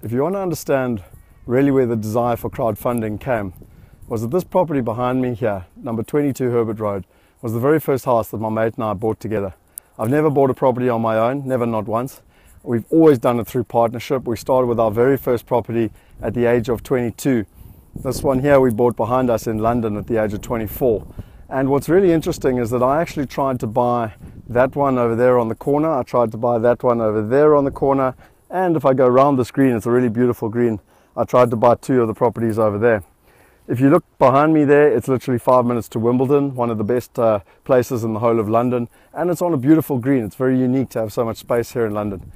if you want to understand really where the desire for crowdfunding came, was that this property behind me here, number 22 Herbert Road, was the very first house that my mate and I bought together. I've never bought a property on my own, never, not once. We've always done it through partnership. We started with our very first property at the age of 22. This one here we bought behind us in London at the age of 24. And what's really interesting is that I actually tried to buy that one over there on the corner. I tried to buy that one over there on the corner. And if I go around this green, it's a really beautiful green. I tried to buy two of the properties over there. If you look behind me there, it's literally 5 minutes to Wimbledon, one of the best places in the whole of London. And it's on a beautiful green. It's very unique to have so much space here in London.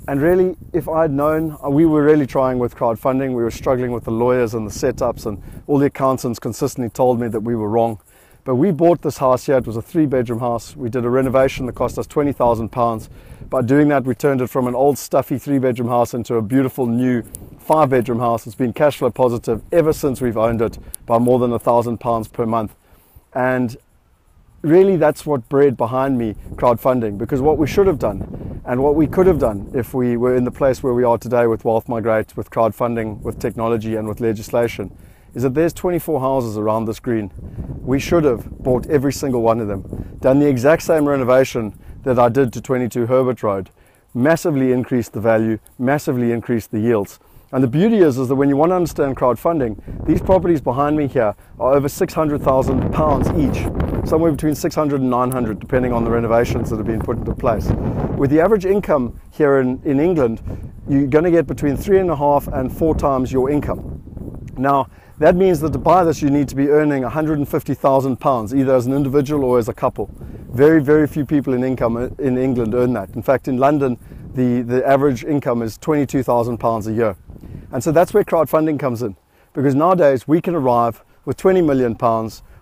And really, if I'd known, we were really trying with crowdfunding. We were struggling with the lawyers and the setups, and all the accountants consistently told me that we were wrong. But we bought this house here. It was a 3-bedroom house. We did a renovation that cost us £20,000. By doing that, we turned it from an old stuffy 3-bedroom house into a beautiful new 5-bedroom house. It's been cash flow positive ever since we've owned it by more than £1,000 per month. And really, that's what bred behind me crowdfunding, because what we should have done and what we could have done if we were in the place where we are today with Wealth Migrate, with crowdfunding, with technology and with legislation, is that there's 24 houses around this green. We should have bought every single one of them, done the exact same renovation that I did to 22 Herbert Road, massively increased the value, massively increased the yields. And the beauty is that when you want to understand crowdfunding, these properties behind me here are over £600,000 each, somewhere between 600 and 900, depending on the renovations that have been put into place. With the average income here in England, you're going to get between 3.5 and 4 times your income. Now, that means that to buy this, you need to be earning £150,000, either as an individual or as a couple. Very, very few people in England earn that. In fact, in London, the average income is £22,000 a year. And so that's where crowdfunding comes in. Because nowadays, we can arrive with £20 million.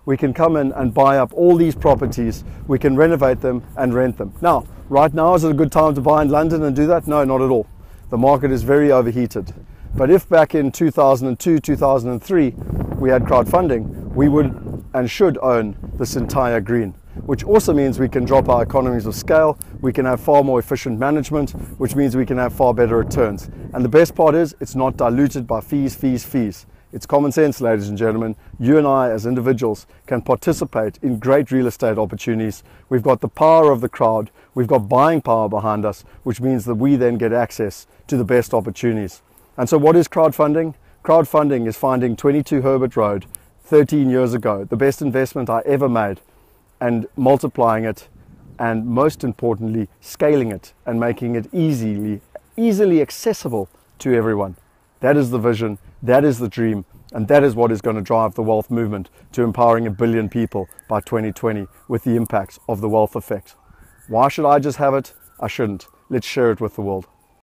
We can come in and buy up all these properties. We can renovate them and rent them. Now, right now, is it a good time to buy in London and do that? No, not at all. The market is very overheated. But if back in 2002, 2003, we had crowdfunding, we would and should own this entire green, which also means we can drop our economies of scale, we can have far more efficient management, which means we can have far better returns. And the best part is, it's not diluted by fees. It's common sense, ladies and gentlemen. You and I as individuals can participate in great real estate opportunities. We've got the power of the crowd, we've got buying power behind us, which means that we then get access to the best opportunities. And so what is crowdfunding? Crowdfunding is finding 22 Herbert Road 13 years ago, the best investment I ever made, and multiplying it, and most importantly, scaling it and making it easily accessible to everyone. That is the vision, that is the dream, and that is what is going to drive the wealth movement to empowering 1 billion people by 2020 with the impacts of the wealth effect. Why should I just have it? I shouldn't. Let's share it with the world.